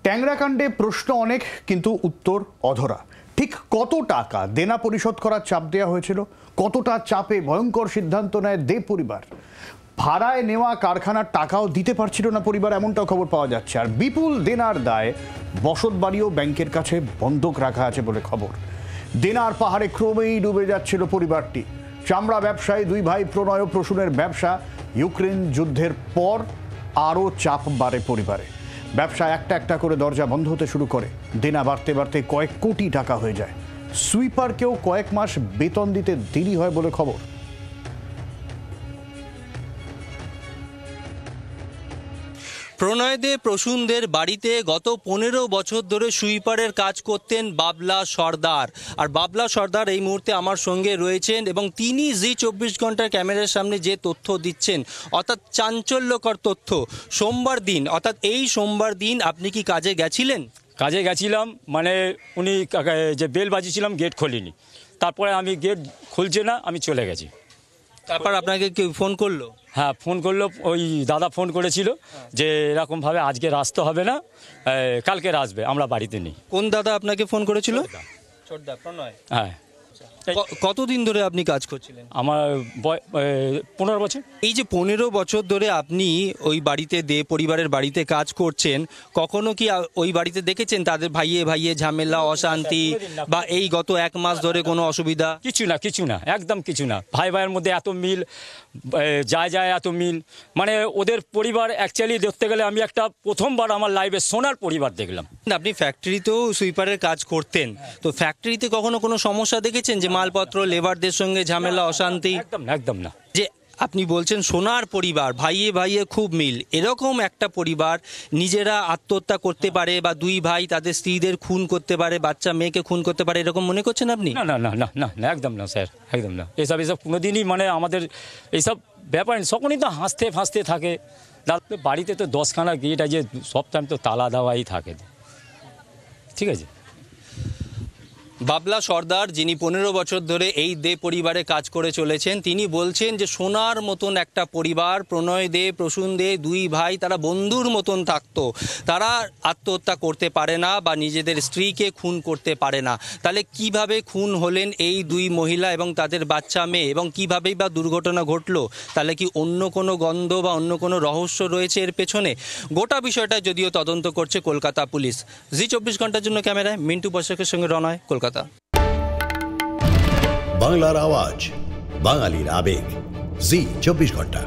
ট্যাংরাকাণ্ডে প্রশ্ন অনেক, কিন্তু উত্তর অধরা। ঠিক কত টাকা দেনা পরিশোধ করার চাপ দেওয়া হয়েছিল? কতটা চাপে ভয়ঙ্কর সিদ্ধান্ত নেয় দে পরিবার? ভাড়ায় নেওয়া কারখানার টাকাও দিতে পারছিল না পরিবার, এমনটাও খবর পাওয়া যাচ্ছে। আর বিপুল দেনার দায় বসত বাড়িও ব্যাংকের কাছে বন্ধক রাখা আছে বলে খবর। দেনার পাহাড়ে ক্রমেই ডুবে যাচ্ছিল পরিবারটি। চামড়া ব্যবসায়ী দুই ভাই প্রণয় ও প্রসূনের ব্যবসা। ইউক্রেন যুদ্ধের পর আরও চাপ বাড়ে পরিবারে। ব্যবসা একটা একটা করে দরজা বন্ধ হতে শুরু করে। দেনা বাড়তে বাড়তে কয়েক কোটি টাকা হয়ে যায়। সুইপারকেও কয়েক মাস বেতন দিতে দেরি হয় বলে খবর। প্রণয় দে প্রসূনদের বাড়িতে গত 15 বছর ধরে সুইপারের কাজ করতেন বাবলা সর্দার। আর বাবলা সর্দার এই মুহূর্তে আমার সঙ্গে রয়েছেন এবং তিনি জি 24 ঘন্টার ক্যামেরার সামনে যে তথ্য দিচ্ছেন, অর্থাৎ চাঞ্চল্যকর তথ্য। সোমবার দিন, অর্থাৎ এই সোমবার দিন আপনি কি কাজে গেছিলেন? কাজে গেছিলাম, মানে উনি যে বেল বাজিয়েছিলাম, গেট খোলেনি। তারপরে আমি গেট খুলছে না, আমি চলে গেছি। তারপর আপনাকে কেউ ফোন করলো? হ্যাঁ, ফোন করলো, ওই দাদা ফোন করেছিল যে এরকমভাবে আজকে আসতে হবে না, কালকে আসবে, আমরা বাড়িতে নেই। কোন দাদা আপনাকে ফোন করেছিল? ছোটদা প্রণয়। হ্যাঁ। কতদিন ধরে আপনি কাজ করছিলেন? আমার 15 বছর। এই যে 15 বছর ধরে আপনি ওই বাড়িতে দে পরিবারের বাড়িতে কাজ করছেন, কখনো কি ওই বাড়িতে দেখেছেন তাদের ভাইয়ে ভাইয়ে ঝামেলা, অশান্তি, বা এই গত 1 মাস ধরে কোনো অসুবিধা? কিছু না, একদম কিছু না। ভাই ভাইয়ের মধ্যে এত মিল, যায় এত মিল, মানে ওদের পরিবার অ্যাকচুয়ালি দেখতে গেলে আমি একটা প্রথমবার আমার লাইফে সোনার পরিবার দেখলাম। আপনি ফ্যাক্টরিতেও সুইপারের কাজ করতেন, তো ফ্যাক্টরিতে কখনো কোনো সমস্যা দেখেছেন যে মালপত্র, লেবারদের সঙ্গে ঝামেলা, অশান্তি? একদম না। যে আপনি বলছেন সোনার পরিবার, ভাইয়ে ভাইয়ে খুব মিল, এরকম একটা পরিবার নিজেরা আত্মহত্যা করতে পারে, বা দুই ভাই তাদের স্ত্রীদের খুন করতে পারে, বাচ্চা মেয়েকে খুন করতে পারে, এরকম মনে করছেন আপনি? না না না না না না, একদম না স্যার, একদম না। এসব কোনোদিনই, মানে আমাদের এইসব ব্যাপার সকলেই তো হাসতে ফাঁসতে থাকে। বাড়িতে তো 10খানা গেট আছে, সব টাইম তো তালা দেওয়াই থাকে, ঠিক আছে। বাবলা সর্দার, যিনি 15 বছর ধরে এই দে পরিবারে কাজ করে চলেছেন, তিনি বলছেন যে সোনার মতন একটা পরিবার, প্রণয় দে, প্রসূন দে, দুই ভাই, তারা বন্ধুর মতন থাকতো। তারা আত্মহত্যা করতে পারে না বা নিজেদের স্ত্রীকে খুন করতে পারে না। তাহলে কিভাবে খুন হলেন এই দুই মহিলা এবং তাদের বাচ্চা মেয়ে, এবং কিভাবেই বা দুর্ঘটনা ঘটলো? তাহলে কি অন্য কোনো গন্ধ বা অন্য কোনো রহস্য রয়েছে এর পেছনে? গোটা বিষয়টা যদিও তদন্ত করছে কলকাতা পুলিশ। জি 24 ঘন্টার জন্য ক্যামেরায় মিন্টু বসাকের সঙ্গে রনয়, কলকাতা। বাংলার আওয়াজ, বাঙালির আবেগ, জি 24 ঘন্টা।